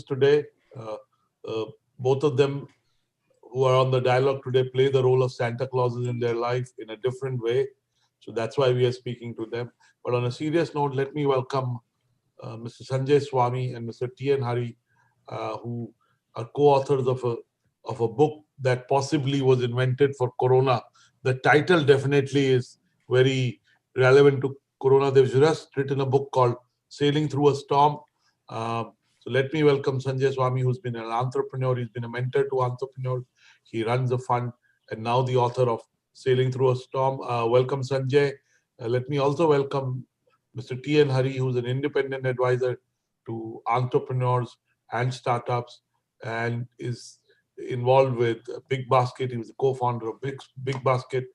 today. Uh, Both of them who are on the dialogue today play the role of Santa Clauses in their life in a different way. So that's why we are speaking to them. But on a serious note, let me welcome Mr. Sanjay Swamy and Mr. T.N. Hari, who are co-authors of a book that possibly was invented for Corona. The title definitely is very relevant to Corona. They've just written a book called Sailing Through a Storm. So let me welcome Sanjay Swamy, who's been an entrepreneur. He's been a mentor to entrepreneurs. He runs a fund and now the author of Sailing Through a Storm. Welcome, Sanjay. Let me also welcome Mr. T.N. Hari, who's an independent advisor to entrepreneurs and startups and is involved with Big Basket. He was the co-founder of Big Basket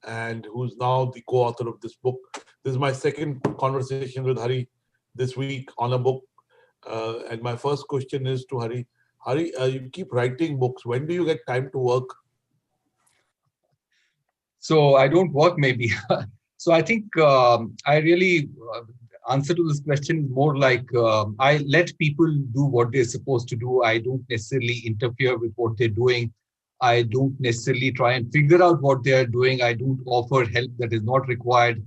and who's now the co-author of this book. This is my second conversation with Hari this week on a book. And my first question is to Hari. Hari, you keep writing books. When do you get time to work? So I don't work maybe. So I think I really answer to this question is more like I let people do what they're supposed to do. I don't necessarily interfere with what they're doing. I don't necessarily try and figure out what they are doing. I don't offer help that is not required.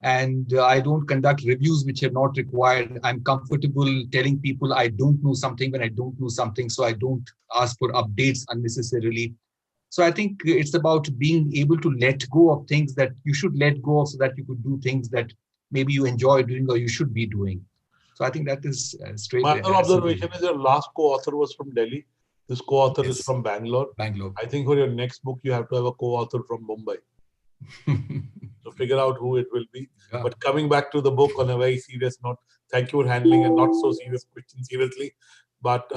And I don't conduct reviews which are not required. I'm comfortable telling people I don't know something when I don't know something. So I don't ask for updates unnecessarily. So I think it's about being able to let go of things that you should let go of so that you could do things that maybe you enjoy doing or you should be doing. So I think that is straight. My other observation is your last co-author was from Delhi. This co-author is from Bangalore. I think for your next book, you have to have a co-author from Mumbai. So figure out who it will be. Yeah. But coming back to the book on a very serious note, thank you for handling a not so serious question seriously. But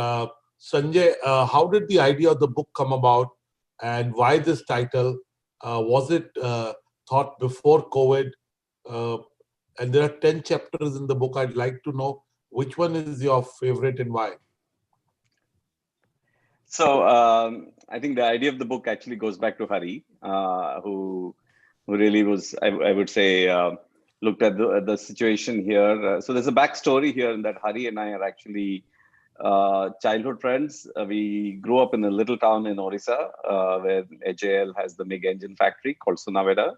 Sanjay, how did the idea of the book come about? And why this title? Was it thought before COVID? And there are 10 chapters in the book. I'd like to know which one is your favorite and why. So I think the idea of the book actually goes back to Hari, who really was, I would say, looked at the situation here. So there's a backstory here in that Hari and I are actually childhood friends. We grew up in a little town in Orissa where HAL has the big engine factory called Sunaveda.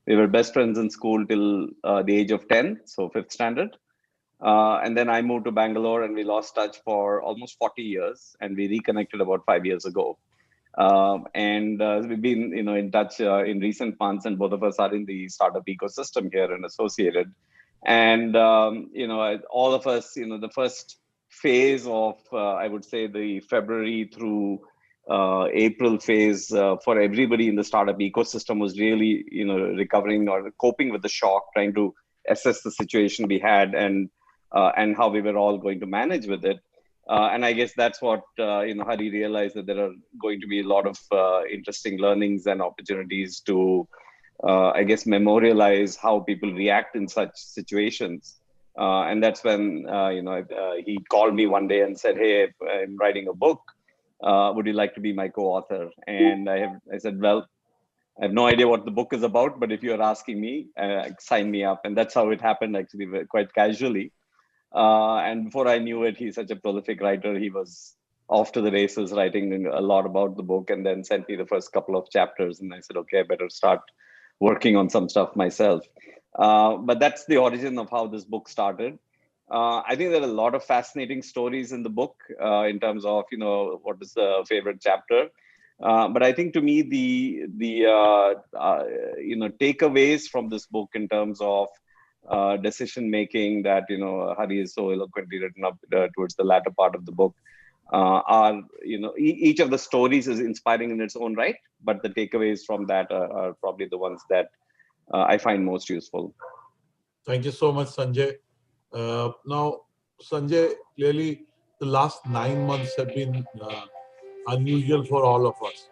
We were best friends in school till the age of 10, so 5th standard. And then I moved to Bangalore and we lost touch for almost 40 years and we reconnected about 5 years ago. And we've been in touch in recent months, and both of us are in the startup ecosystem here and associated. And, all of us, the first phase of, I would say, the February through April phase for everybody in the startup ecosystem was really, recovering or coping with the shock, trying to assess the situation we had and how we were all going to manage with it. And I guess that's what, Hari realized, that there are going to be a lot of interesting learnings and opportunities to, I guess, memorialize how people react in such situations. And that's when, he called me one day and said, "Hey, I'm writing a book. Would you like to be my co-author?" And I said, "Well, I have no idea what the book is about, but if you're asking me, sign me up." And that's how it happened, actually, quite casually. And before I knew it, he's such a prolific writer. He was off to the races, writing a lot about the book, and then sent me the first couple of chapters. And I said, "Okay, I better start working on some stuff myself." But that's the origin of how this book started. I think there are a lot of fascinating stories in the book in terms of, what is the favorite chapter. But I think to me, the takeaways from this book in terms of decision making that Hari is so eloquently written up towards the latter part of the book are each of the stories is inspiring in its own right, but the takeaways from that are probably the ones that I find most useful. Thank you so much, Sanjay. Now, Sanjay, clearly the last 9 months have been unusual for all of us.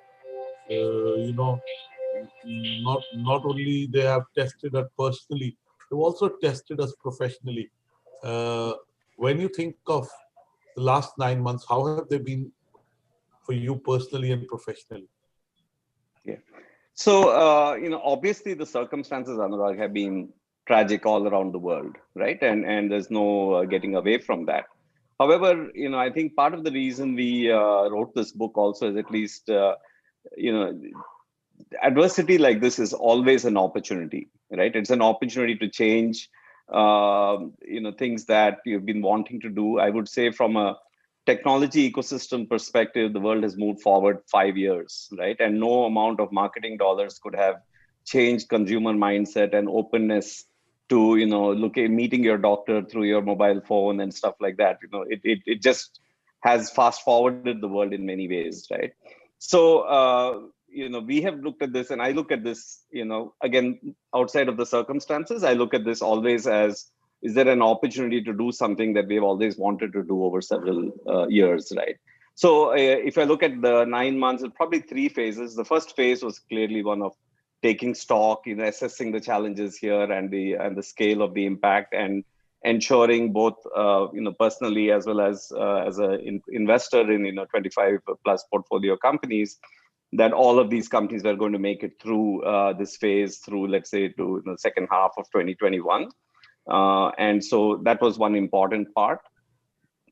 Not only they have tested us personally, they've also tested us professionally. When you think of the last 9 months, how have they been for you personally and professionally? Yeah. So, obviously the circumstances, Annurag, have been tragic all around the world, right? And there's no getting away from that. However, I think part of the reason we wrote this book also is at least, you know, adversity like this is always an opportunity, right? It's an opportunity to change, things that you've been wanting to do. I would say from a technology ecosystem perspective, the world has moved forward 5 years, right? And no amount of marketing dollars could have changed consumer mindset and openness to, meeting your doctor through your mobile phone and stuff like that. It just has fast forwarded the world in many ways, right? So, we have looked at this, and I look at this, again, outside of the circumstances, I look at this always as, is there an opportunity to do something that we've always wanted to do over several years, right? So if I look at the 9 months, it's probably three phases. The first phase was clearly one of taking stock, assessing the challenges here and the scale of the impact, and ensuring both, personally as well as an investor in 25 plus portfolio companies, that all of these companies are going to make it through this phase, through, let's say, to the second half of 2021. And so that was one important part.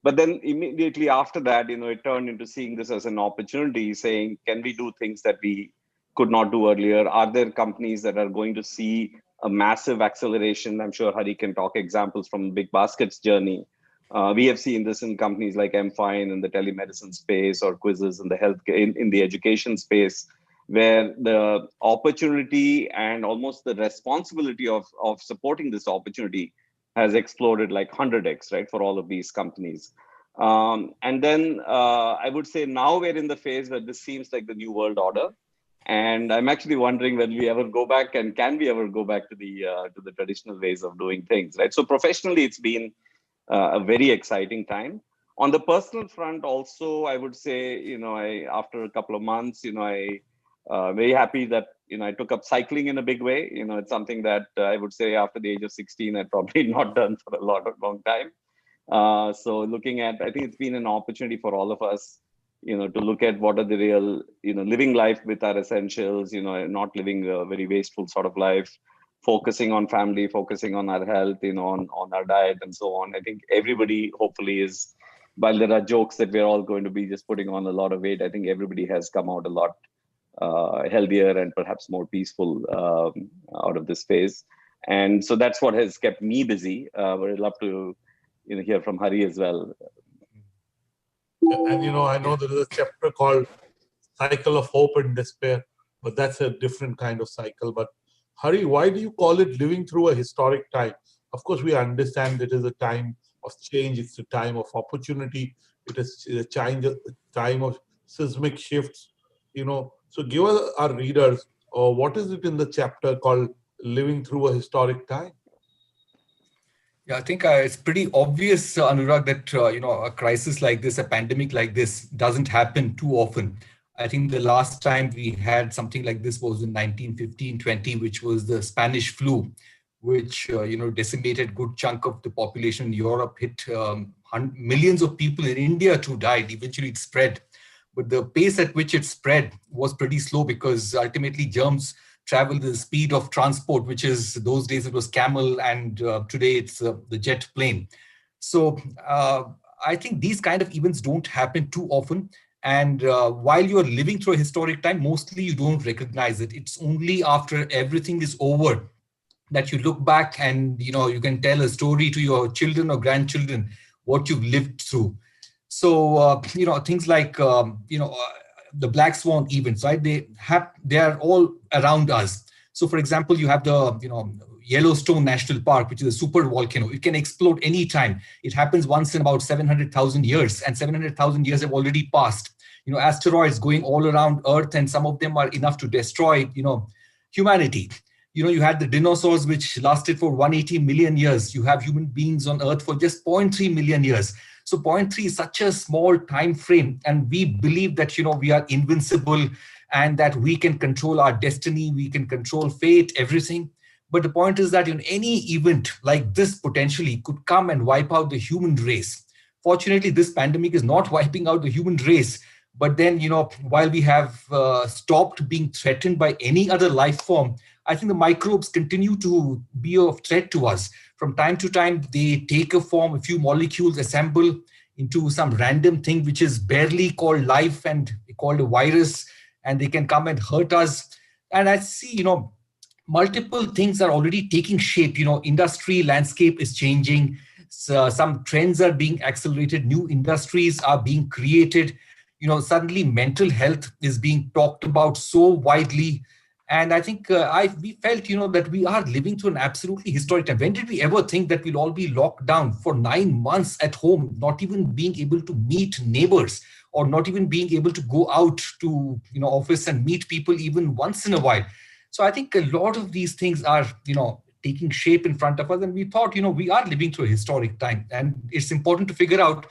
But then immediately after that, it turned into seeing this as an opportunity, saying, can we do things that we could not do earlier? Are there companies that are going to see a massive acceleration? I'm sure Hari can talk examples from Big Basket's journey. We have seen this in companies like M-Fine in the telemedicine space, or Quizzes in the health, in the education space, where the opportunity and almost the responsibility of supporting this opportunity has exploded like 100x, right, for all of these companies. And then I would say now we're in the phase where this seems like the new world order. And I'm actually wondering whether we ever go back, and can we ever go back to the traditional ways of doing things, right? So professionally, it's been a very exciting time. On the personal front also, I would say, after a couple of months, I very happy that, I took up cycling in a big way. It's something that I would say after the age of 16, I'd probably not done for a long time. So looking at, I think it's been an opportunity for all of us, to look at what are the real, living life with our essentials, not living a very wasteful sort of life, focusing on family, focusing on our health, on our diet and so on. I think everybody hopefully is, while there are jokes that we're all going to be just putting on a lot of weight, I think everybody has come out a lot healthier and perhaps more peaceful out of this phase. And so that's what has kept me busy. But I'd love to hear from Hari as well. And I know there is a chapter called Cycle of Hope and Despair, but that's a different kind of cycle. But Hari, why do you call it living through a historic time? Of course, we understand it is a time of change. It's a time of opportunity. It is a time of seismic shifts. So give us, our readers, what is it in the chapter called living through a historic time? Yeah, I think it's pretty obvious, Anurag, that a crisis like this, a pandemic like this, doesn't happen too often. I think the last time we had something like this was in 1915-20, which was the Spanish flu, which decimated a good chunk of the population in Europe, hit millions of people in India too died. Eventually, it spread, but the pace at which it spread was pretty slow, because ultimately germs travel the speed of transport, which is, those days it was camel, and today it's the jet plane. So I think these kind of events don't happen too often. And while you are living through a historic time, mostly you don't recognize it. It's only after everything is over that you look back and, you can tell a story to your children or grandchildren what you've lived through. So, things like, the black swan events, right? They are all around us. So, for example, you have the, Yellowstone National Park, which is a super volcano. It can explode anytime. It happens once in about 700,000 years, and 700,000 years have already passed. Asteroids going all around Earth, and some of them are enough to destroy, humanity. You had the dinosaurs, which lasted for 180 million years. You have human beings on Earth for just 0.3 million years. So 0.3 is such a small time frame, and we believe that, we are invincible and that we can control our destiny, we can control fate, everything. But the point is that any event like this potentially could come and wipe out the human race. Fortunately, this pandemic is not wiping out the human race. But then, while we have stopped being threatened by any other life form, I think the microbes continue to be of threat to us. From time to time, they take a form, a few molecules assemble into some random thing which is barely called life and called a virus, and they can come and hurt us. And I see, multiple things are already taking shape. Industry landscape is changing. So some trends are being accelerated. New industries are being created. Suddenly mental health is being talked about so widely. And I think we felt, that we are living through an absolutely historic time. When did we ever think that we'll all be locked down for 9 months at home, not even being able to meet neighbors, or not even being able to go out to, office and meet people even once in a while? So I think a lot of these things are, taking shape in front of us. And we thought, we are living through a historic time. And it's important to figure out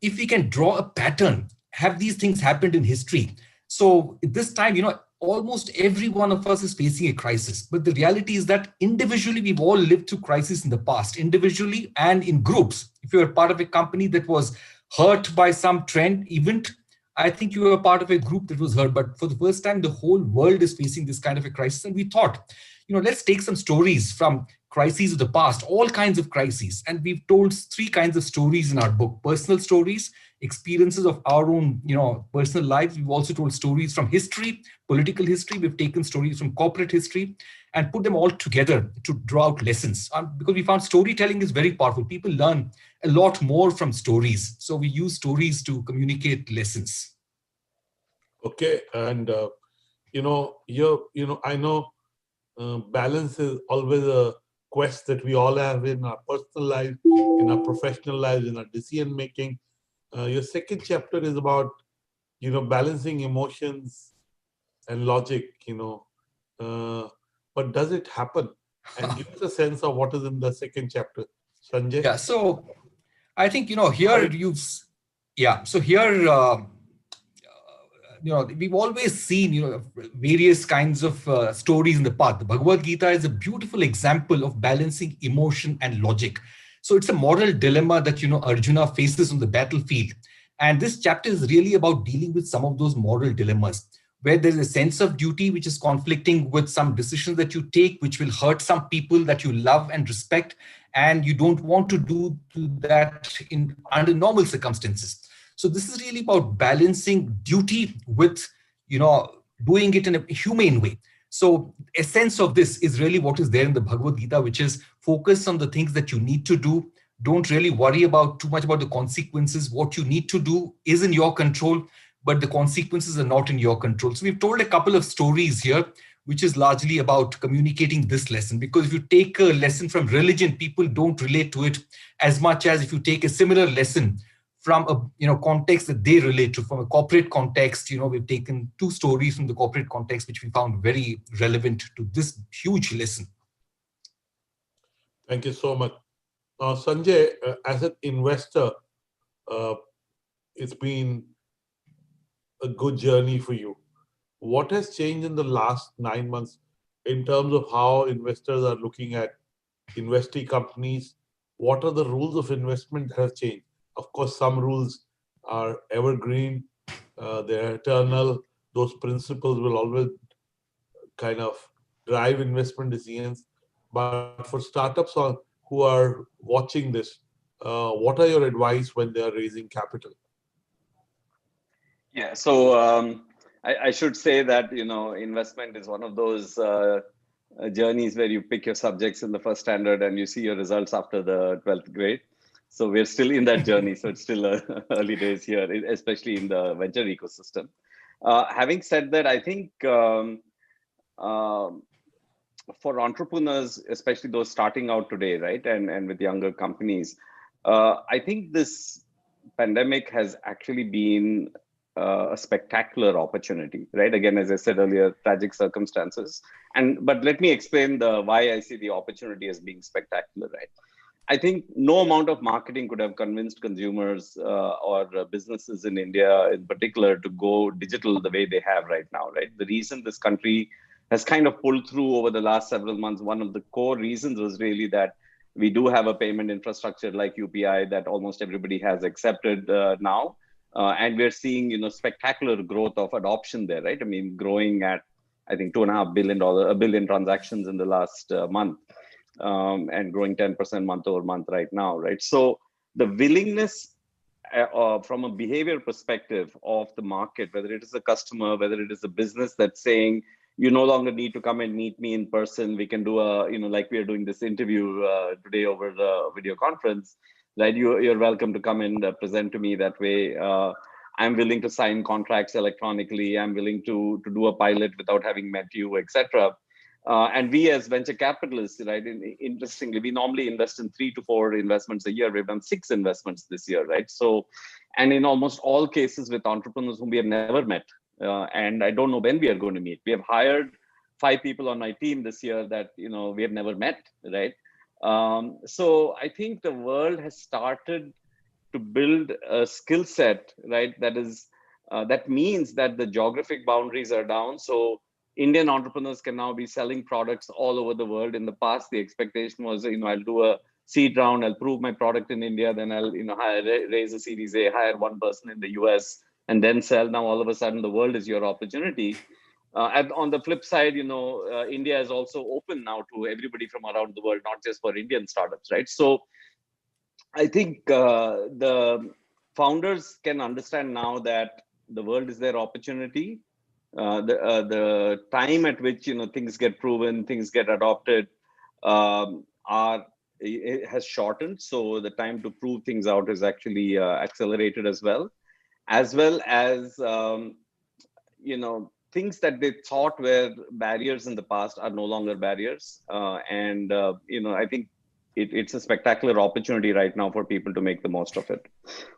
if we can draw a pattern. Have these things happened in history? So this time, almost every one of us is facing a crisis. But the reality is that individually, we've all lived through crises in the past, individually and in groups. If you're part of a company that was hurt by some trend event, I think you were part of a group that was hurt. But for the first time, the whole world is facing this kind of a crisis. And we thought, let's take some stories from crises of the past, all kinds of crises. And we've told 3 kinds of stories in our book: personal stories, experiences of our own, personal lives. We've also told stories from history, political history. We've taken stories from corporate history and put them all together to draw out lessons. Because we found storytelling is very powerful. People learn a lot more from stories. So we use stories to communicate lessons. Okay. And, I know balance is always a quest that we all have in our personal life, in our professional lives, in our decision making. Your second chapter is about, balancing emotions and logic, but does it happen? And give us a sense of what is in the second chapter, Sanjay. Yeah. So I think, here so here, we've always seen, various kinds of stories in the past. The Bhagavad Gita is a beautiful example of balancing emotion and logic. So it's a moral dilemma that, Arjuna faces on the battlefield. And this chapter is really about dealing with some of those moral dilemmas, where there's a sense of duty which is conflicting with some decisions that you take, which will hurt some people that you love and respect, and you don't want to do that under normal circumstances. So this is really about balancing duty with, doing it in a humane way. So essence of this is really what is there in the Bhagavad Gita, which is focus on the things that you need to do. Don't really worry about too much about the consequences. What you need to do is in your control, but the consequences are not in your control. So we've told a couple of stories here, which is largely about communicating this lesson. Because if you take a lesson from religion, people don't relate to it as much as if you take a similar lesson from a context that they relate to, from a corporate context. We've taken 2 stories from the corporate context, which we found very relevant to this huge lesson. Thank you so much. Sanjay, as an investor, it's been a good journey for you. What has changed in the last 9 months in terms of how investors are looking at investee companies? What are the rules of investment that have changed? Of course, some rules are evergreen, they're eternal. Those principles will always kind of drive investment decisions. But for startups who are watching this, what are your advice when they are raising capital? Yeah, so I should say that investment is one of those journeys where you pick your subjects in the first standard and you see your results after the 12th grade. So we're still in that journey. So it's still early days here, especially in the venture ecosystem. Having said that, I think for entrepreneurs, especially those starting out today, right, and with younger companies, I think this pandemic has actually been a spectacular opportunity, right? Again, as I said earlier, tragic circumstances. But let me explain why I see the opportunity as being spectacular, right? I think no amount of marketing could have convinced consumers or businesses in India in particular to go digital the way they have right now, right? The reason this country has kind of pulled through over the last several months, one of the core reasons was really that we do have a payment infrastructure like UPI that almost everybody has accepted now. And we're seeing, spectacular growth of adoption there, right? I mean, growing at, I think, $2.5 billion transactions in the last month. And growing 10% month over month right now, right? So the willingness from a behavior perspective of the market, whether it is a customer, whether it is a business that's saying, you no longer need to come and meet me in person. We can do like we are doing this interview today over the video conference, right? You're welcome to come and present to me that way. I'm willing to sign contracts electronically. I'm willing to do a pilot without having met you, etc. And we as venture capitalists, right? Interestingly, we normally invest in 3 to 4 investments a year. We've done 6 investments this year, right? So, and in almost all cases with entrepreneurs whom we have never met. And I don't know when we are going to meet. We have hired 5 people on my team this year that, we have never met, right? So I think the world has started to build a skill set, right? That means that the geographic boundaries are down. So Indian entrepreneurs can now be selling products all over the world. In the past, the expectation was, I'll do a seed round, I'll prove my product in India, then I'll, raise a Series A, hire one person in the US, and then sell. Now, all of a sudden, the world is your opportunity. And on the flip side, India is also open now to everybody from around the world, not just for Indian startups, right? So I think the founders can understand now that the world is their opportunity. The time at which things get proven, things get adopted, it has shortened. So the time to prove things out is actually accelerated as well as things that they thought were barriers in the past are no longer barriers. I think it's a spectacular opportunity right now for people to make the most of it,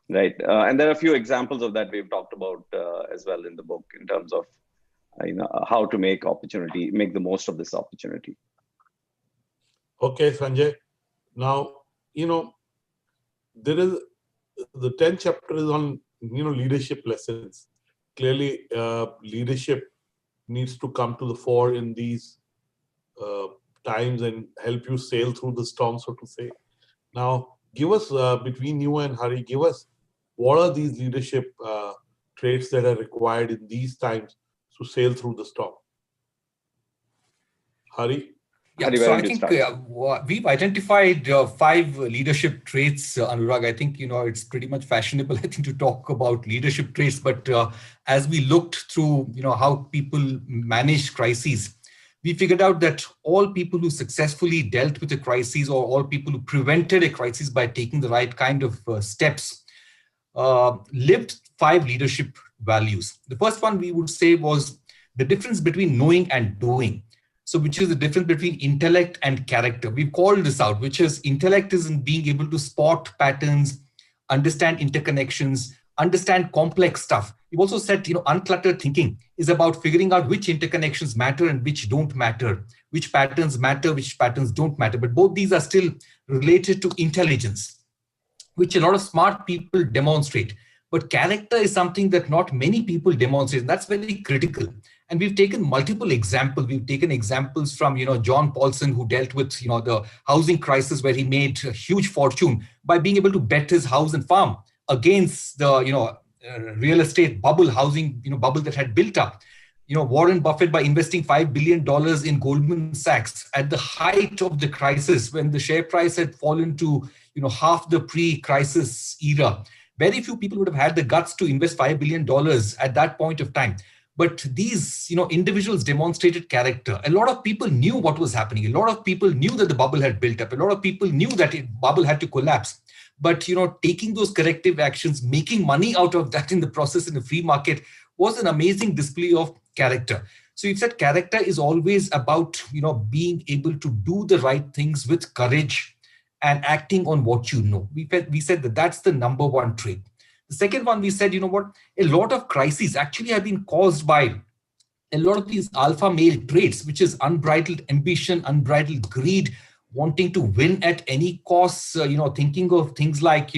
right? And there are a few examples of that we've talked about as well in the book in terms of how to make the most of this opportunity. Okay, Sanjay. Now, there is the 10th chapter is on leadership lessons. Clearly, leadership needs to come to the fore in these times and help you sail through the storm, so to say. Now, give us, between you and Hari, give us what are these leadership traits that are required in these times to sail through the storm? Hari? Yeah, so I think we've identified 5 leadership traits, Anurag. I think, it's pretty much fashionable, I think, to talk about leadership traits. But as we looked through, how people manage crises, we figured out that all people who successfully dealt with a crisis, or all people who prevented a crisis by taking the right kind of steps, lived 5 leadership values. The first one we would say was the difference between knowing and doing. So which is the difference between intellect and character. We've called this out, which is intellect is in being able to spot patterns, understand interconnections, understand complex stuff. We've also said, uncluttered thinking is about figuring out which interconnections matter and which don't matter, which patterns matter, which patterns don't matter. But both these are still related to intelligence, which a lot of smart people demonstrate. But character is something that not many people demonstrate. And that's very critical. And we've taken multiple examples. We've taken examples from, John Paulson, who dealt with, the housing crisis, where he made a huge fortune by being able to bet his house and farm against the, real estate bubble, housing, bubble that had built up. Warren Buffett, by investing $5 billion in Goldman Sachs at the height of the crisis, when the share price had fallen to, half the pre-crisis era. Very few people would have had the guts to invest $5 billion at that point of time. But these, individuals demonstrated character. A lot of people knew what was happening. A lot of people knew that the bubble had built up. A lot of people knew that the bubble had to collapse. But, taking those corrective actions, making money out of that in the process in the free market was an amazing display of character. So you said character is always about, being able to do the right things with courage and acting on what you know. We said that that's the number one trait. The second one, we said, a lot of crises actually have been caused by a lot of these alpha male traits, which is unbridled ambition, unbridled greed, wanting to win at any cost, thinking of things like,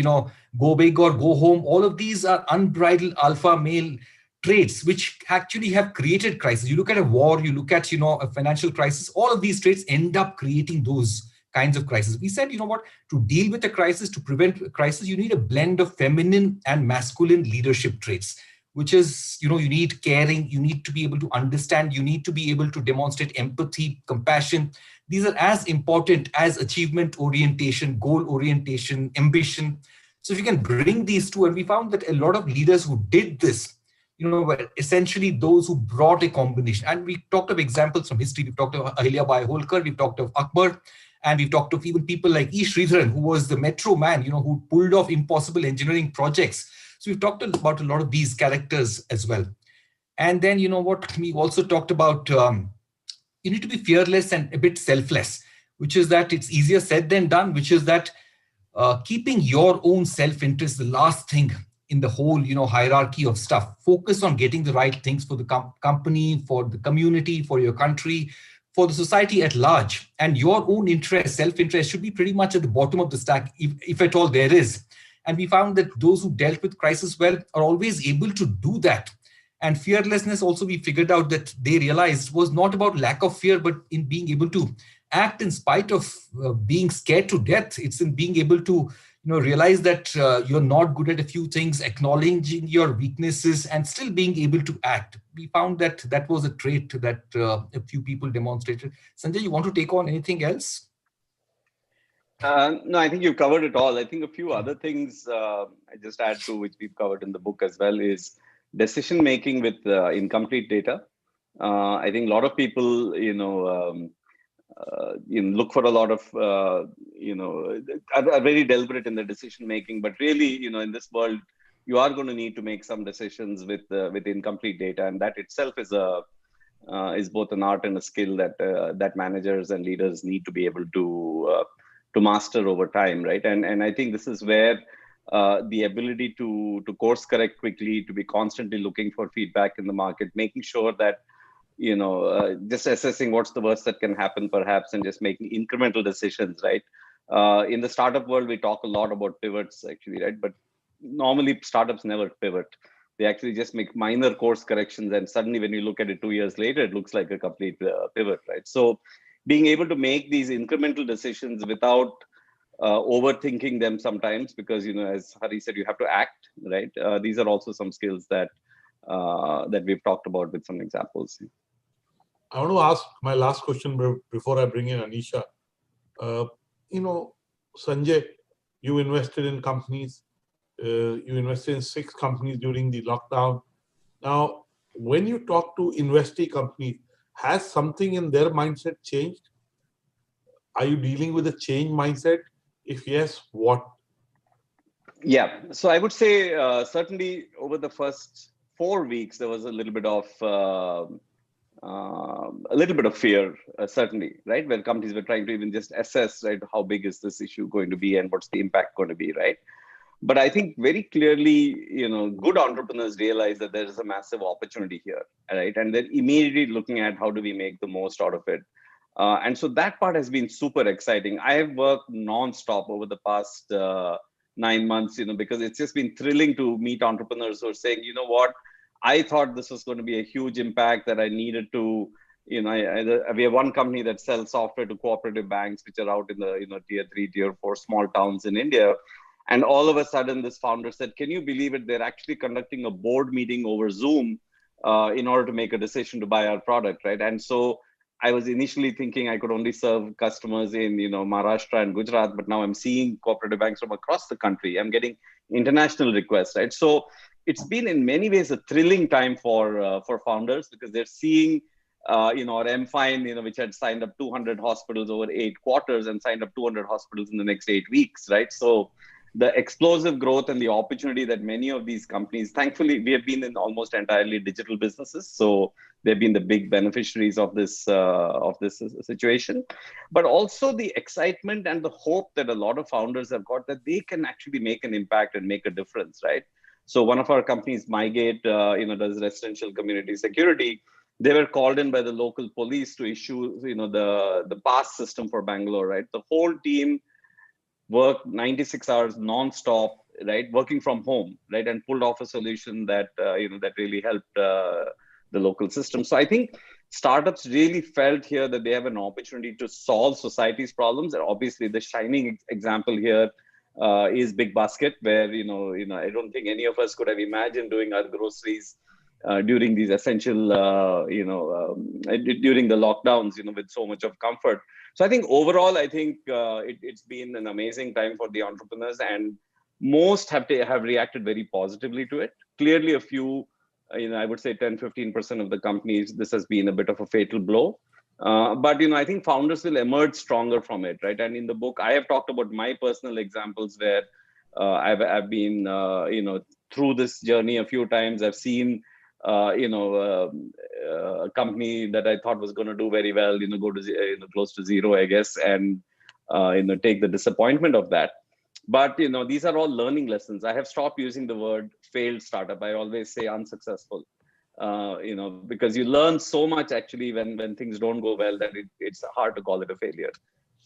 go big or go home. All of these are unbridled alpha male traits, which actually have created crisis. You look at a war, you look at, a financial crisis, all of these traits end up creating those kinds of crises. We said, to deal with a crisis, to prevent a crisis, you need a blend of feminine and masculine leadership traits, which is, you need caring, you need to be able to understand, you need to be able to demonstrate empathy, compassion. These are as important as achievement orientation, goal orientation, ambition. So if you can bring these two, and we found that a lot of leaders who did this, were essentially those who brought a combination. And we talked of examples from history. We've talked of Ahilyabai Holkar, we've talked of Akbar, and we've talked of even people like E. Sridharan, who was the metro man, who pulled off impossible engineering projects. So we've talked about a lot of these characters as well. And then, we've also talked about, you need to be fearless and a bit selfless, which is that it's easier said than done, which is that keeping your own self-interest the last thing in the whole, hierarchy of stuff. Focus on getting the right things for the company, for the community, for your country, for the society at large. And your own interest, self-interest should be pretty much at the bottom of the stack, if at all there is. And we found that those who dealt with crisis well are always able to do that. And fearlessness also, we figured out that they realized was not about lack of fear, but in being able to act in spite of being scared to death. It's in being able to realize that you're not good at a few things, acknowledging your weaknesses and still being able to act. We found that that was a trait that a few people demonstrated. Sanjay, you want to take on anything else? No, I think you covered it all. I think a few other things I just add to, which we've covered in the book as well, is decision making with incomplete data. I think a lot of people, look for a lot of, are very deliberate in their decision making. But really, in this world, you are going to need to make some decisions with incomplete data, and that itself is both an art and a skill that managers and leaders need to be able to master over time, right? And I think this is where the ability to course correct quickly, to be constantly looking for feedback in the market, making sure that just assessing what's the worst that can happen perhaps, and just making incremental decisions, right? In the startup world, we talk a lot about pivots actually, right? But normally startups never pivot. They actually just make minor course corrections, and suddenly when you look at it 2 years later, it looks like a complete pivot, right? So being able to make these incremental decisions without overthinking them sometimes, because as Hari said, you have to act, right? These are also some skills that we've talked about with some examples. I want to ask my last question before I bring in Anisha. Sanjay, you invested in companies. You invested in 6 companies during the lockdown. Now, when you talk to investee companies, has something in their mindset changed? Are you dealing with a change mindset? If yes, what? Yeah, so I would say certainly over the first 4 weeks, there was a little bit of fear, certainly, right? When companies were trying to even just assess, right, how big is this issue going to be and what's the impact going to be, right? But I think very clearly, good entrepreneurs realize that there is a massive opportunity here, right? And they're immediately looking at how do we make the most out of it. And so that part has been super exciting. I have worked nonstop over the past 9 months, because it's just been thrilling to meet entrepreneurs who are saying, you know what, I thought this was going to be a huge impact that I needed to, we have one company that sells software to cooperative banks, which are out in the tier 3, tier 4 small towns in India. And all of a sudden, this founder said, can you believe it? They're actually conducting a board meeting over Zoom in order to make a decision to buy our product, right? And so I was initially thinking I could only serve customers in, Maharashtra and Gujarat, but now I'm seeing cooperative banks from across the country. I'm getting international requests, right? So it's been in many ways a thrilling time for founders, because they're seeing, our M-Fine, which had signed up 200 hospitals over 8 quarters and signed up 200 hospitals in the next 8 weeks, right? So the explosive growth and the opportunity that many of these companies, thankfully, we have been in almost entirely digital businesses. So they've been the big beneficiaries of this situation, but also the excitement and the hope that a lot of founders have got that they can actually make an impact and make a difference, right? So one of our companies, MyGate, does residential community security. They were called in by the local police to issue, the pass system for Bangalore, right? The whole team worked 96 hours non-stop, right, working from home, right, and pulled off a solution that that really helped the local system. So I think startups really felt here that they have an opportunity to solve society's problems. And obviously, the shining example here is Big Basket, where I don't think any of us could have imagined doing our groceries during these essential, during the lockdowns, with so much of comfort. So I think overall, it's been an amazing time for the entrepreneurs, and most have reacted very positively to it. Clearly, a few, I would say 10-15% of the companies, this has been a bit of a fatal blow. But I think founders will emerge stronger from it, right? And in the book, I have talked about my personal examples where I've been, through this journey a few times. I've seen, a company that I thought was going to do very well, go to close to zero, I guess, and take the disappointment of that. But these are all learning lessons. I have stopped using the word failed startup. I always say unsuccessful. Because you learn so much actually when things don't go well that it's hard to call it a failure.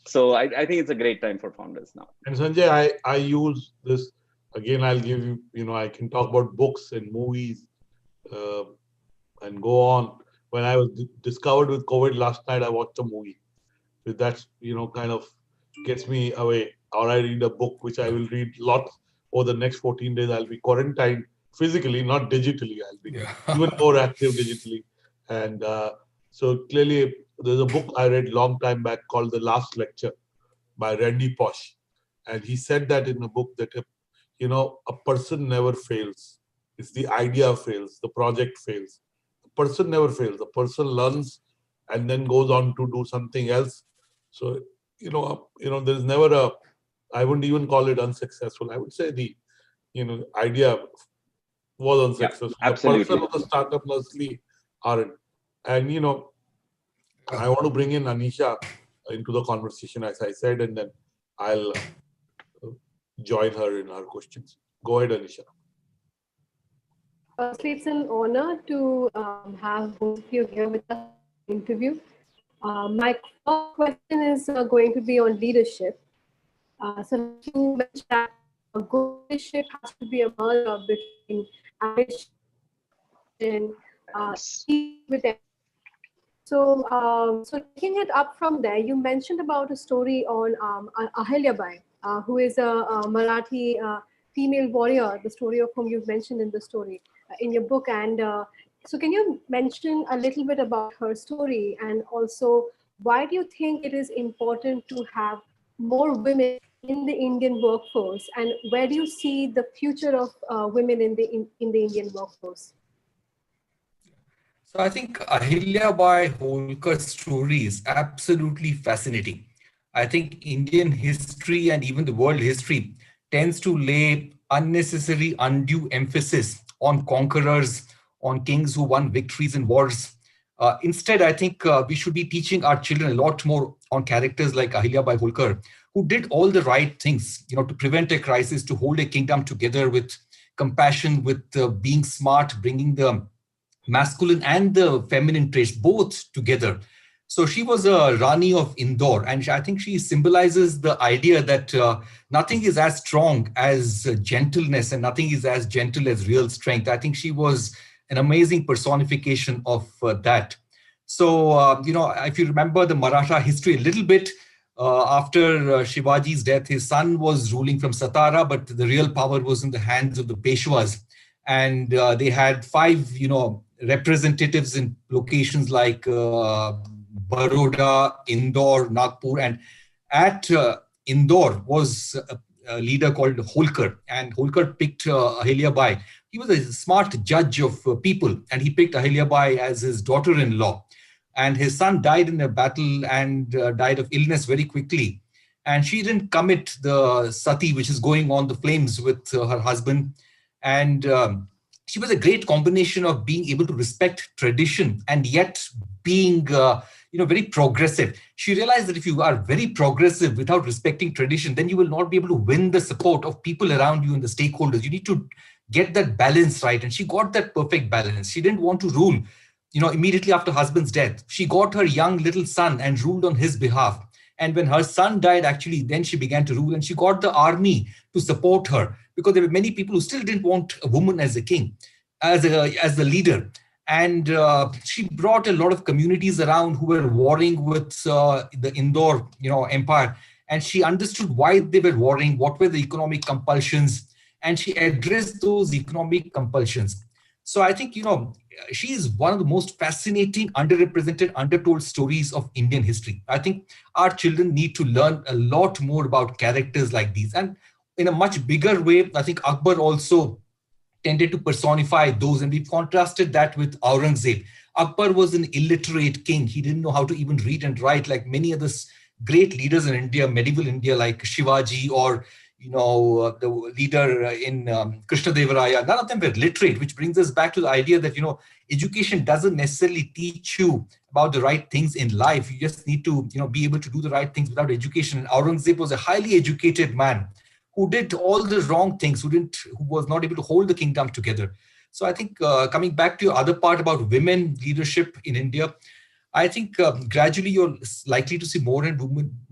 So I think it's a great time for founders now. And Sanjay, I use this again. I'll give you, I can talk about books and movies and go on. When I was discovered with COVID last night, I watched a movie. So that's, kind of gets me away. Or I read a book, which I will read lots over the next 14 days. I'll be quarantined physically, not digitally. I'll be even more active digitally. And so clearly, there's a book I read long time back called The Last Lecture by Randy Pausch. And he said that in the book that, a person never fails. It's the idea fails, the project fails. The person never fails. The person learns and then goes on to do something else. So, there's never I wouldn't even call it unsuccessful. I would say the, idea was unsuccessful. Yeah, absolutely. The person of the startup mostly aren't. And, I want to bring in Anisha into the conversation, as I said, and then I'll join her in our questions. Go ahead, Anisha. Firstly, it's an honor to have both of you here with us in the interview. My first question is going to be on leadership. So you mentioned that good leadership has to be a merger between ambition and with them. So taking it up from there, you mentioned about a story on Ahilyabai, who is a Marathi female warrior, the story of whom you've mentioned in the story in your book. And so can you mention a little bit about her story, and also why do you think it is important to have more women in the Indian workforce, and where do you see the future of women in the Indian workforce? So I think Ahilyabai Holkar's story is absolutely fascinating. I think Indian history and even the world history tends to lay unnecessary, undue emphasis on conquerors, on kings who won victories in wars. Instead, I think we should be teaching our children a lot more on characters like Ahilyabai Holkar, who did all the right things, to prevent a crisis, to hold a kingdom together with compassion, with being smart, bringing the masculine and the feminine traits both together. So she was a Rani of Indore, and I think she symbolizes the idea that nothing is as strong as gentleness, and nothing is as gentle as real strength. I think she was an amazing personification of that. So, if you remember the Maratha history a little bit, after Shivaji's death, his son was ruling from Satara, but the real power was in the hands of the Peshwas. And they had 5, representatives in locations like Baroda, Indore, Nagpur. And at Indore was a leader called Holkar. And Holkar picked Ahilyabai. He was a smart judge of people, and he picked Ahilyabai as his daughter-in-law. And his son died in a battle and died of illness very quickly. And she didn't commit the sati, which is going on the flames with her husband. And she was a great combination of being able to respect tradition and yet being, very progressive. She realized that if you are very progressive without respecting tradition, then you will not be able to win the support of people around you and the stakeholders. You need to get that balance right. And she got that perfect balance. She didn't want to rule, immediately after husband's death. She got her young little son and ruled on his behalf. And when her son died, actually, then she began to rule, and she got the army to support her, because there were many people who still didn't want a woman as a king, as the leader. And she brought a lot of communities around who were warring with the Indore, empire. And she understood why they were warring, what were the economic compulsions, and she addressed those economic compulsions. So I think, she is one of the most fascinating, underrepresented, undertold stories of Indian history. I think our children need to learn a lot more about characters like these. And in a much bigger way, I think Akbar also tended to personify those, and we've contrasted that with Aurangzeb. Akbar was an illiterate king. He didn't know how to even read and write, like many other great leaders in India, medieval India, like Shivaji, or the leader in Krishna Devaraya. None of them were literate, which brings us back to the idea that education doesn't necessarily teach you about the right things in life. You just need to be able to do the right things without education. And Aurangzeb was a highly educated man who did all the wrong things, who was not able to hold the kingdom together. So I think coming back to your other part about women leadership in India, I think gradually you're likely to see more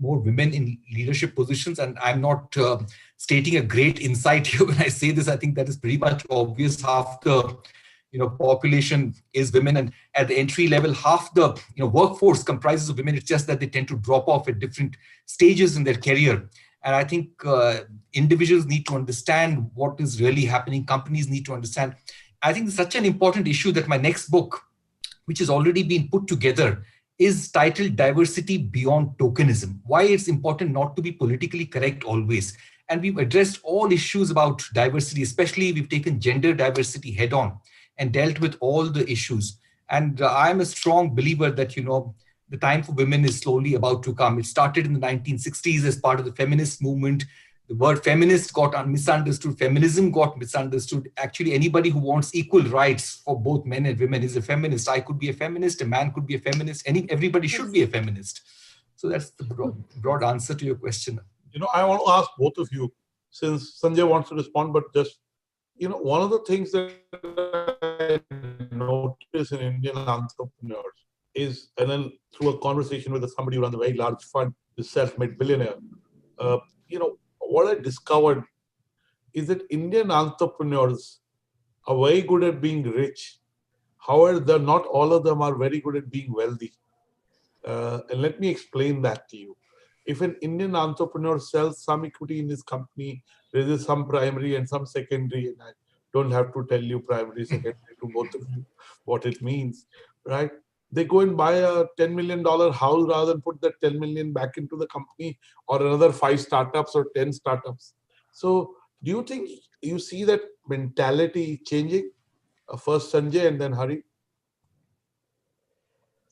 women in leadership positions. And I'm not stating a great insight here when I say this. I think that is pretty much obvious. Half the population is women, and at the entry level, half the workforce comprises of women. It's just that they tend to drop off at different stages in their career. And I think individuals need to understand what is really happening. Companies need to understand. I think it's such an important issue that my next book, which has already been put together, is titled Diversity Beyond Tokenism. Why it's important not to be politically correct always. And we've addressed all issues about diversity, especially we've taken gender diversity head on and dealt with all the issues. And I'm a strong believer that, the time for women is slowly about to come. It started in the 1960s as part of the feminist movement. The word feminist got misunderstood. Feminism got misunderstood. Actually, anybody who wants equal rights for both men and women is a feminist. I could be a feminist. A man could be a feminist. Everybody should be a feminist. So that's the broad answer to your question. I want to ask both of you, since Sanjay wants to respond, but just, one of the things that I notice in Indian entrepreneurs is, and then through a conversation with somebody who runs a very large fund, this self-made billionaire, what I discovered is that Indian entrepreneurs are very good at being rich. However, not all of them are very good at being wealthy. And let me explain that to you. If an Indian entrepreneur sells some equity in his company, raises some primary and some secondary, and I don't have to tell you primary, secondary to both of you what it means, right? They go and buy a $10 million house rather than put that 10 million back into the company, or another 5 startups or 10 startups. So do you think you see that mentality changing? First Sanjay and then Hari.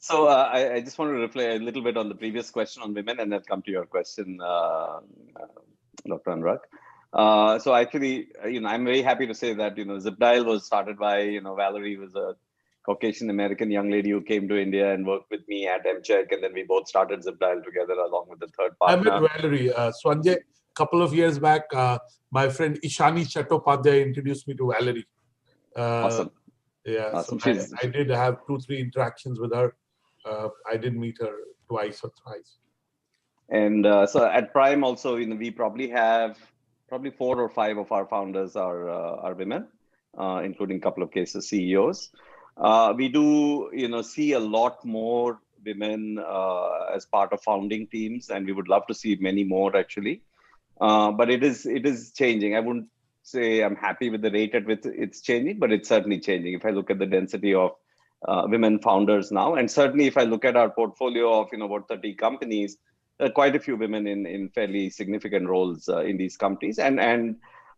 So I just want to reply a little bit on the previous question on women, and then come to your question, Dr. Annurag. So actually, I'm very happy to say that, Zipdial was started by, Valerie was a Caucasian American young lady who came to India and worked with me at MCheck, and then we both started Zipdial together along with the third partner. I met Valerie. Sanjay, a couple of years back, my friend Ishani Chattopadhyay introduced me to Valerie. Awesome. Yeah, awesome. So I did have 2-3 interactions with her. I did meet her twice or thrice. And so at Prime also, we probably have 4 or 5 of our founders are women, including a couple of cases CEOs. We do, see a lot more women as part of founding teams, and we would love to see many more actually. But it is changing. I wouldn't say I'm happy with the rate at which it's changing, but it's certainly changing. If I look at the density of women founders now, and certainly if I look at our portfolio of about 30 companies, there are quite a few women in fairly significant roles in these companies, and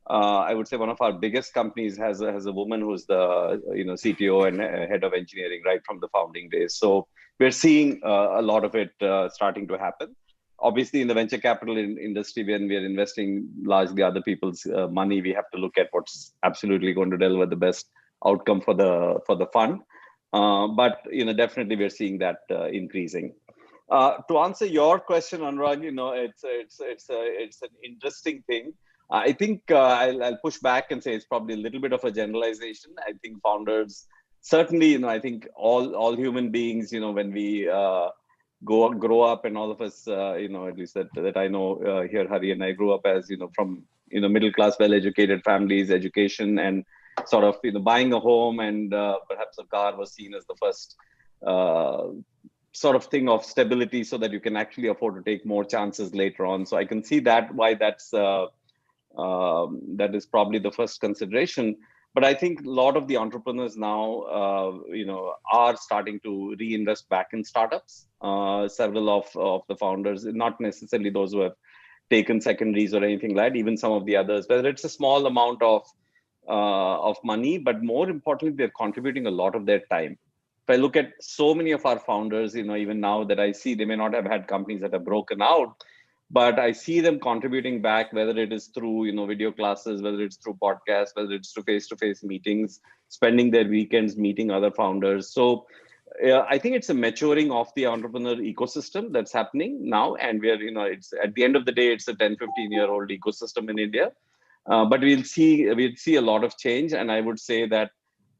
I would say one of our biggest companies has a woman who's the CTO and head of engineering right from the founding days. So we're seeing a lot of it starting to happen. Obviously, in the venture capital industry, when we are investing largely other people's money, we have to look at what's absolutely going to deliver the best outcome for the fund. But definitely we're seeing that increasing. To answer your question, Anurag, it's an interesting thing. I think I'll push back and say it's probably a little bit of a generalization. I think founders certainly, I think all human beings, when we grow up, and all of us, at least that I know here, Hari and I grew up as from middle class, well educated families, education, and sort of buying a home and perhaps a car was seen as the first sort of thing of stability, so that you can actually afford to take more chances later on. So I can see why that's that is probably the first consideration. But I think a lot of the entrepreneurs now, are starting to reinvest back in startups. Several of the founders, not necessarily those who have taken secondaries or anything like that. Even some of the others, whether it's a small amount of money, but more importantly, they're contributing a lot of their time. If I look at so many of our founders, even now that I see, they may not have had companies that have broken out, but I see them contributing back, whether it is through, video classes, whether it's through podcasts, whether it's through face-to-face meetings, spending their weekends meeting other founders. So I think it's a maturing of the entrepreneur ecosystem that's happening now. And it's at the end of the day, it's a 10, 15-year-old ecosystem in India. But we'll see a lot of change. And I would say that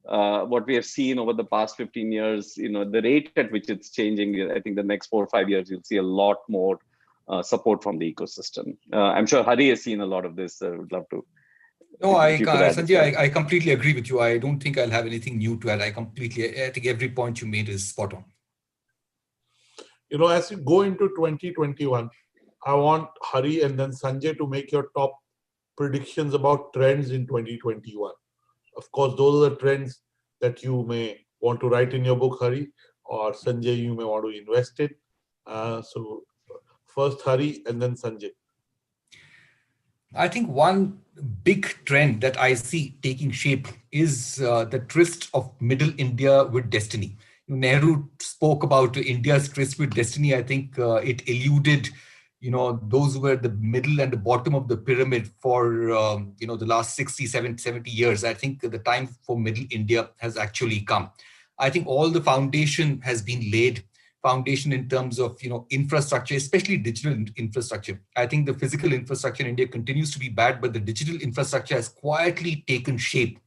what we have seen over the past 15 years, the rate at which it's changing, I think the next 4 or 5 years, you'll see a lot more support from the ecosystem. I'm sure Hari has seen a lot of this. I would love to. No, Sanjay, I completely agree with you. I don't think I'll have anything new to add. I think every point you made is spot on. As you go into 2021, I want Hari and then Sanjay to make your top predictions about trends in 2021. Of course, those are the trends that you may want to write in your book, Hari, or Sanjay, you may want to invest in. So first Hari and then Sanjay. I think one big trend that I see taking shape is the tryst of Middle India with destiny. Nehru spoke about India's tryst with destiny. I think it eluded, those who were the middle and the bottom of the pyramid for, the last 60, 70 years. I think the time for Middle India has actually come. I think all the foundation has been laid. Foundation in terms of infrastructure, especially digital infrastructure. I think the physical infrastructure in India continues to be bad, but the digital infrastructure has quietly taken shape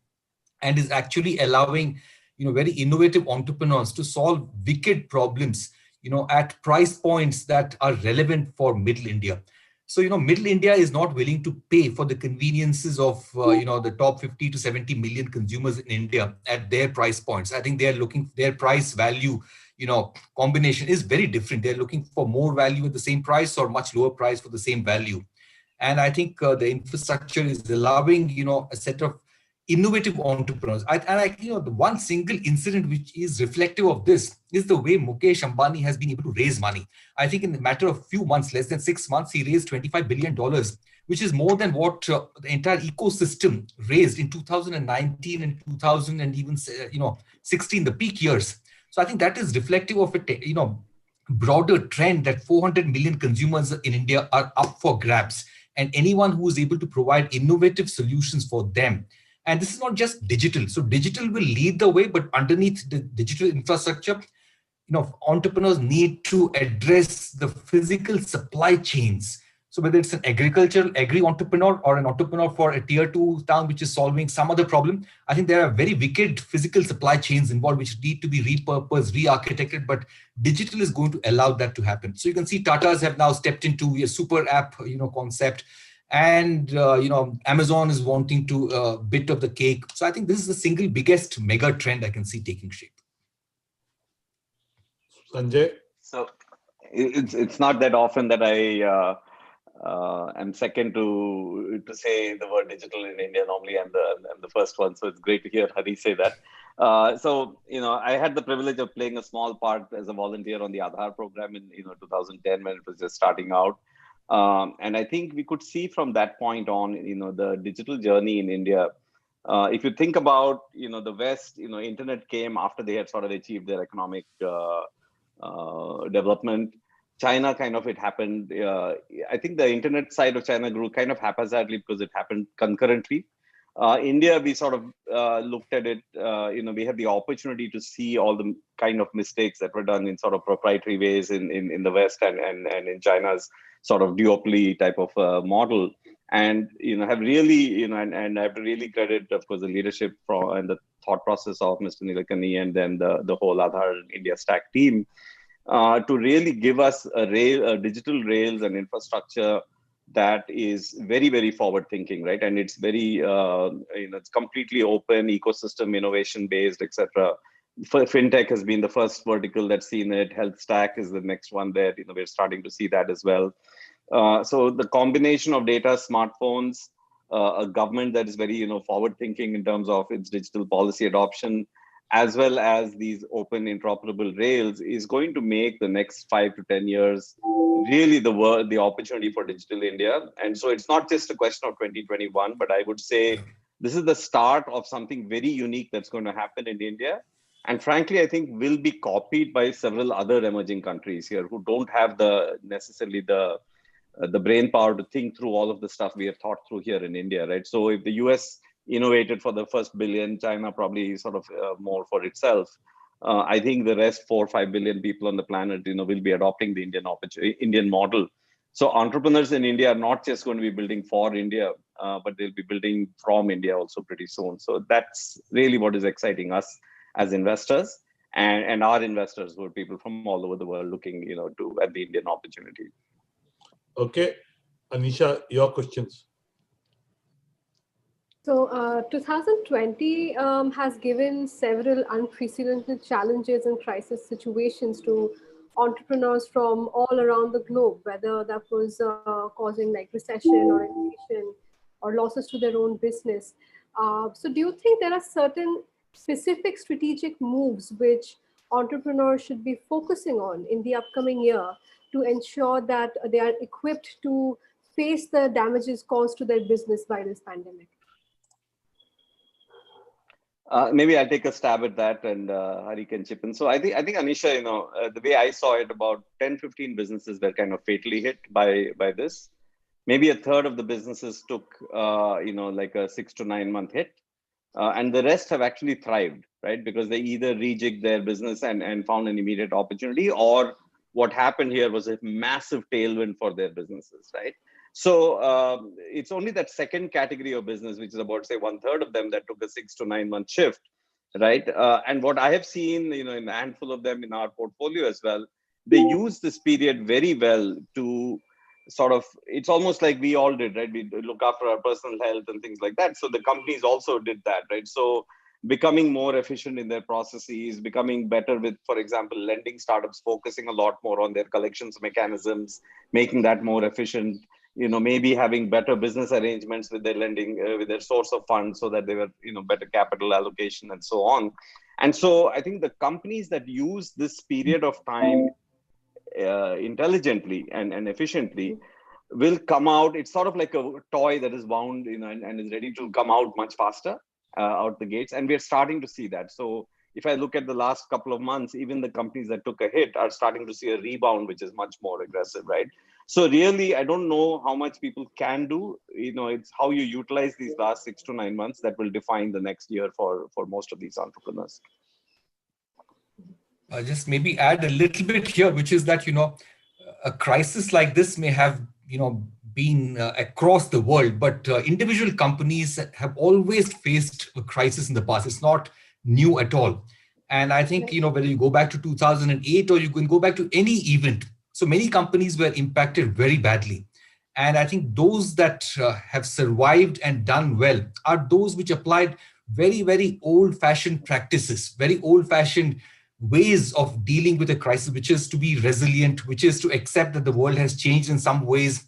and is actually allowing very innovative entrepreneurs to solve wicked problems at price points that are relevant for Middle India. So Middle India is not willing to pay for the conveniences of the top 50 to 70 million consumers in India at their price points. I think they are looking, their price value combination is very different. They're looking for more value at the same price or much lower price for the same value. And I think the infrastructure is allowing, a set of innovative entrepreneurs. The one single incident which is reflective of this is the way Mukesh Ambani has been able to raise money. I think in the matter of few months, less than 6 months, he raised $25 billion, which is more than what the entire ecosystem raised in 2019 and 2000 and even 16, the peak years. So I think that is reflective of a broader trend that 400 million consumers in India are up for grabs, and anyone who is able to provide innovative solutions for them. And this is not just digital. So digital will lead the way, but underneath the digital infrastructure, entrepreneurs need to address the physical supply chains. So whether it's an agri-entrepreneur or an entrepreneur for a tier 2 town which is solving some other problem, I think there are very wicked physical supply chains involved which need to be repurposed, re-architected, but digital is going to allow that to happen. So you can see Tata's have now stepped into a super app, concept, and Amazon is wanting to bit of the cake. So I think this is the single biggest mega trend I can see taking shape. Sanjay? So it's not that often that I I'm second to say the word digital in India. Normally, I'm the first one. So it's great to hear Hari say that. I had the privilege of playing a small part as a volunteer on the Aadhaar program in 2010 when it was just starting out. And I think we could see from that point on, the digital journey in India. If you think about, the West, internet came after they had sort of achieved their economic development. China it happened. I think the internet side of China grew kind of haphazardly because it happened concurrently. India, we sort of looked at it, we had the opportunity to see all the kind of mistakes that were done in sort of proprietary ways in the West and in China's sort of duopoly type of model. And, have really, and I have to really credit, of course, the leadership and the thought process of Mr. Nilekani and then the whole Aadhaar India Stack team to really give us a digital rails and infrastructure that is very, very forward thinking, right? And it's very, it's completely open, ecosystem, innovation based, etc. FinTech has been the first vertical that's seen it. Health Stack is the next one that, we're starting to see that as well. So the combination of data, smartphones, a government that is very, forward thinking in terms of its digital policy adoption, as well as these open interoperable rails, is going to make the next 5 to 10 years really the opportunity for Digital India. And so it's not just a question of 2021, but I would say this is the start of something very unique that's going to happen in India. And frankly, I think will be copied by several other emerging countries here who don't have necessarily the brain power to think through all of the stuff we have thought through here in India, right? So if the US innovated for the first billion, China probably sort of more for itself. I think the rest 4 or 5 billion people on the planet, will be adopting the Indian model. So entrepreneurs in India are not just going to be building for India, but they'll be building from India also pretty soon. So that's really what is exciting us as investors and our investors who are people from all over the world looking, at the Indian opportunity. Okay, Anisha, your questions. So 2020 has given several unprecedented challenges and crisis situations to entrepreneurs from all around the globe, whether that was causing like recession or inflation or losses to their own business. So do you think there are certain specific strategic moves which entrepreneurs should be focusing on in the upcoming year to ensure that they are equipped to face the damages caused to their business by this pandemic? Maybe I'll take a stab at that, and Hari can chip in. So I think Anisha, the way I saw it, about 10, 15 businesses were kind of fatally hit by this. Maybe a third of the businesses took, like a 6 to 9 month hit, and the rest have actually thrived, right? Because they either rejigged their business and found an immediate opportunity, or what happened here was a massive tailwind for their businesses, right? So it's only that second category of business, which is about, say, 1/3 of them, that took a 6 to 9 month shift, right? And what I have seen, in a handful of them in our portfolio as well, they use this period very well to sort of, it's almost like we all did, right? We look after our personal health and things like that. So the companies also did that, right? So becoming more efficient in their processes, becoming better with, for example, lending startups, focusing a lot more on their collections mechanisms, making that more efficient. Maybe having better business arrangements with their lending, with their source of funds, so that they were, better capital allocation and so on. And so I think the companies that use this period of time intelligently and efficiently will come out. It's sort of like a toy that is wound, and is ready to come out much faster out the gates. And we're starting to see that. So if I look at the last couple of months, even the companies that took a hit are starting to see a rebound, which is much more aggressive, right? So really, I don't know how much people can do. It's how you utilize these last 6 to 9 months that will define the next year for most of these entrepreneurs. Just maybe add a little bit here, which is that, a crisis like this may have, been across the world, but individual companies have always faced a crisis in the past. It's not new at all. And I think, whether you go back to 2008 or you can go back to any event, so many companies were impacted very badly. And I think those that have survived and done well are those which applied very, very old-fashioned practices, very old-fashioned ways of dealing with a crisis, which is to be resilient, which is to accept that the world has changed in some ways.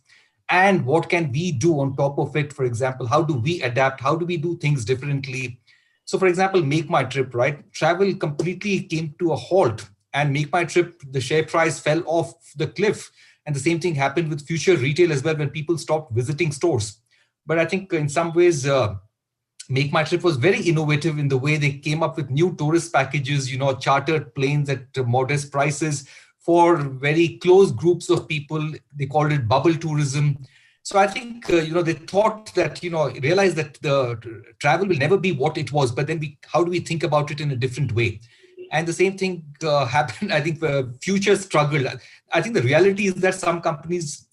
And what can we do on top of it? For example, how do we adapt? How do we do things differently? So for example, Make My Trip, right? Travel completely came to a halt, and Make My Trip, the share price fell off the cliff. And the same thing happened with Future Retail as well, when people stopped visiting stores. But I think in some ways, Make My Trip was very innovative in the way they came up with new tourist packages, chartered planes at modest prices for very close groups of people. They called it bubble tourism. So I think, they thought that, realized that the travel will never be what it was, but then how do we think about it in a different way? And the same thing happened, I think, Future struggled. I think the reality is that some companies,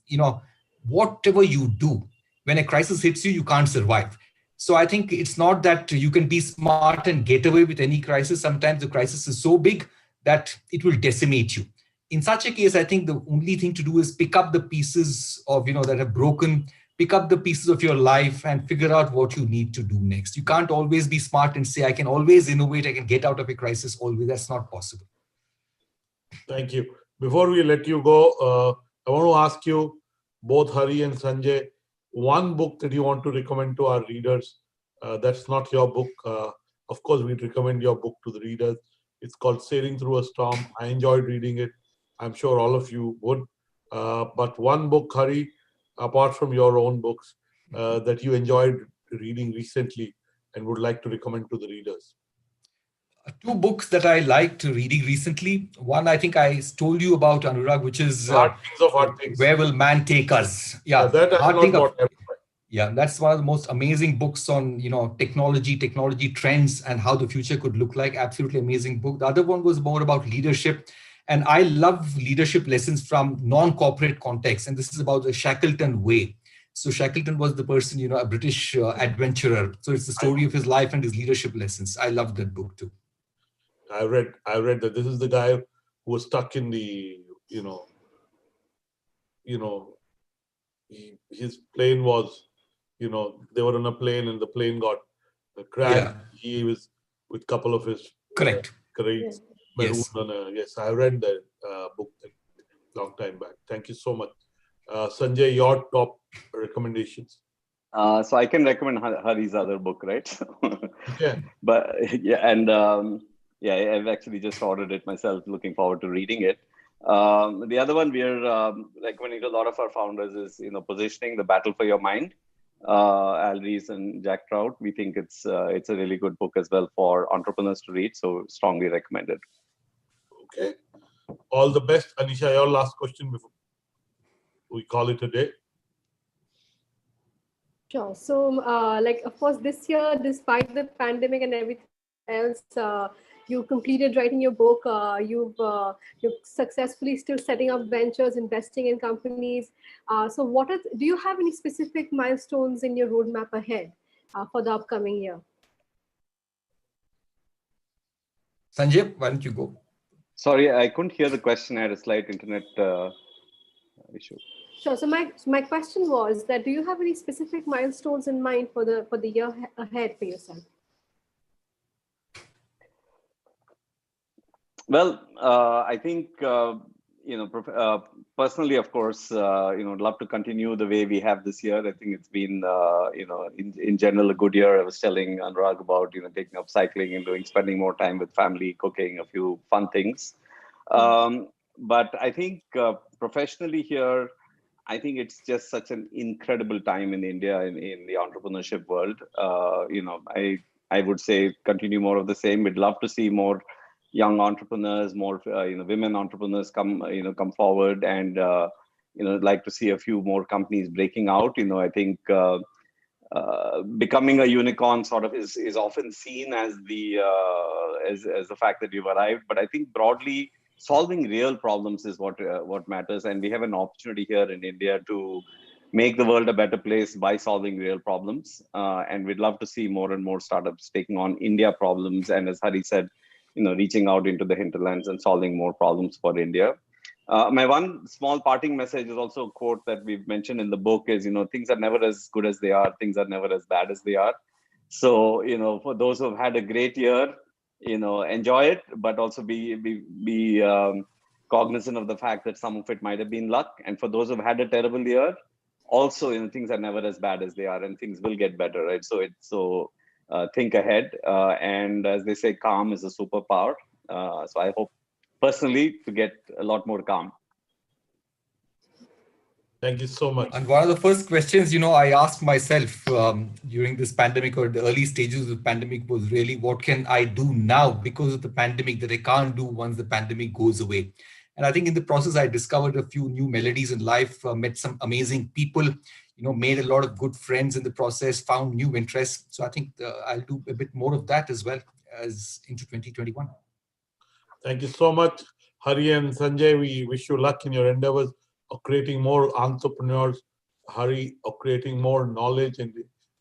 whatever you do, when a crisis hits you, you can't survive. So I think it's not that you can be smart and get away with any crisis. Sometimes the crisis is so big that it will decimate you. In such a case, I think the only thing to do is pick up the pieces of, that have broken, pick up the pieces of your life and figure out what you need to do next. You can't always be smart and say, I can always innovate, I can get out of a crisis always. That's not possible. Thank you. Before we let you go, I want to ask you, both Hari and Sanjay, one book that you want to recommend to our readers that's not your book, of course, we'd recommend your book to the readers. It's called Sailing Through a Storm. I enjoyed reading it. I'm sure all of you would. But one book, Hari, apart from your own books, that you enjoyed reading recently and would like to recommend to the readers? Two books that I liked reading recently. One, I think I told you about, Anurag, which is Hard Things of Hard Things. Where Will Man Take Us? Yeah, that I have not got. Yeah, that's one of the most amazing books on, technology trends and how the future could look like. Absolutely amazing book. The other one was more about leadership. And I love leadership lessons from non-corporate context. And this is about the Shackleton way. So Shackleton was the person, a British adventurer. So it's the story of his life and his leadership lessons. I love that book too. I read that this is the guy who was stuck in the, his plane was, they were on a plane and the plane got crashed. Yeah. He was with a couple of his correct. Colleagues. Yes. Yes, I read that book a long time back. Thank you so much. Sanjay, your top recommendations? So I can recommend Hari's other book, right? Okay. But yeah, and I've actually just ordered it myself. Looking forward to reading it. The other one we're recommending to a lot of our founders is, Positioning: The Battle for Your Mind. Al Ries and Jack Trout. We think it's a really good book as well for entrepreneurs to read. So strongly recommended. Okay. All the best. Anisha, your last question before we call it a day. Sure. So, of course, this year, despite the pandemic and everything else, you completed writing your book. You're successfully still setting up ventures, investing in companies. So, do you have any specific milestones in your roadmap ahead for the upcoming year? Sanjay, why don't you go? Sorry, I couldn't hear the question. I had a slight internet issue. Sure. So my question was that, do you have any specific milestones in mind for the year ahead for yourself? Well, I think personally, of course, love to continue the way we have this year. I think it's been in general a good year. I was telling Annurag about taking up cycling and spending more time with family, cooking, a few fun things. But I think professionally here, I think it's just such an incredible time in India in the entrepreneurship world. I would say continue more of the same. We'd love to see more young entrepreneurs, more women entrepreneurs come forward, and like to see a few more companies breaking out. I think becoming a unicorn sort of is often seen as the fact that you've arrived, but I think broadly, solving real problems is what matters, and we have an opportunity here in India to make the world a better place by solving real problems. And we'd love to see more and more startups taking on India problems, and as Hari said, reaching out into the hinterlands and solving more problems for India. My one small parting message is also a quote that we've mentioned in the book is, things are never as good as they are. Things are never as bad as they are. So, for those who have had a great year, enjoy it, but also be cognizant of the fact that some of it might have been luck. And for those who've had a terrible year, also, things are never as bad as they are, and things will get better, right? So think ahead. And as they say, calm is a superpower. So I hope personally to get a lot more calm. Thank you so much. And one of the first questions, I asked myself during this pandemic or the early stages of the pandemic was really, what can I do now because of the pandemic that I can't do once the pandemic goes away? And I think in the process, I discovered a few new melodies in life, met some amazing people, made a lot of good friends in the process, found new interests. So I think I'll do a bit more of that as well as into 2021. Thank you so much, Hari and Sanjay. We wish you luck in your endeavors of creating more entrepreneurs, Hari, of creating more knowledge and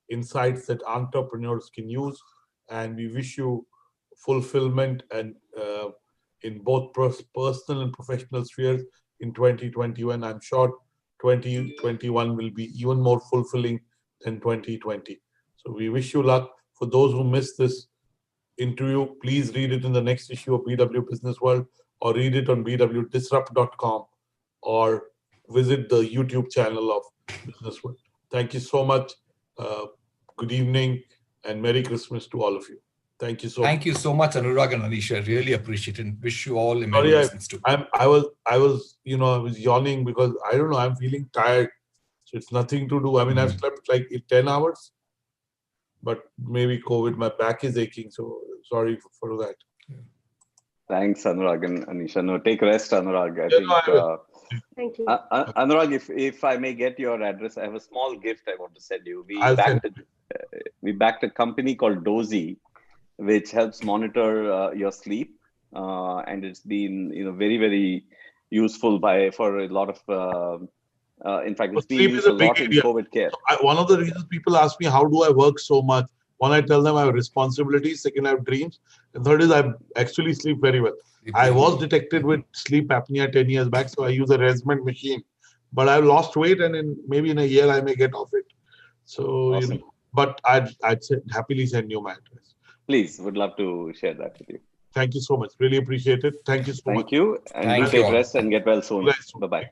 insights that entrepreneurs can use. And we wish you fulfillment and in both personal and professional spheres in 2021. I'm sure 2021 will be even more fulfilling than 2020. So we wish you luck. For those who missed this interview, please read it in the next issue of BW Business World, or read it on bwdisrupt.com, or visit the YouTube channel of Business World. Thank you so much. Good evening and Merry Christmas to all of you. Thank you so Thank you so much, Anurag and Anisha. Really appreciate it. And wish you all many Sorry, blessings too. I was yawning because I don't know, I'm feeling tired. So it's nothing to do. I mean, I've slept like 10 hours, but maybe COVID, my back is aching. So sorry for that. Thanks, Anurag and Anisha. No, take rest, Anurag. I Yeah, think. no, I will. Thank you. Anurag, if I may get your address, I have a small gift I want to send you. I'll send We backed a company called Dozy, which helps monitor your sleep, and it's been very, very useful for a lot of. In fact, it's being Sleep is used a a big lot in area. COVID care. One of the reasons people ask me, how do I work so much? One, I tell them I have responsibilities. Second, I have dreams. And third is I actually sleep very well. I was detected with sleep apnea 10 years back, so I use a Resment machine. But I've lost weight, and maybe in a year I may get off it. So, Awesome. But I'd happily send you my address. Please, would love to share that with you. Thank you so much. Really appreciate it. Thank you so much. Thank you, and Thank do you take all. rest and get well soon. Bless you. Bye-bye.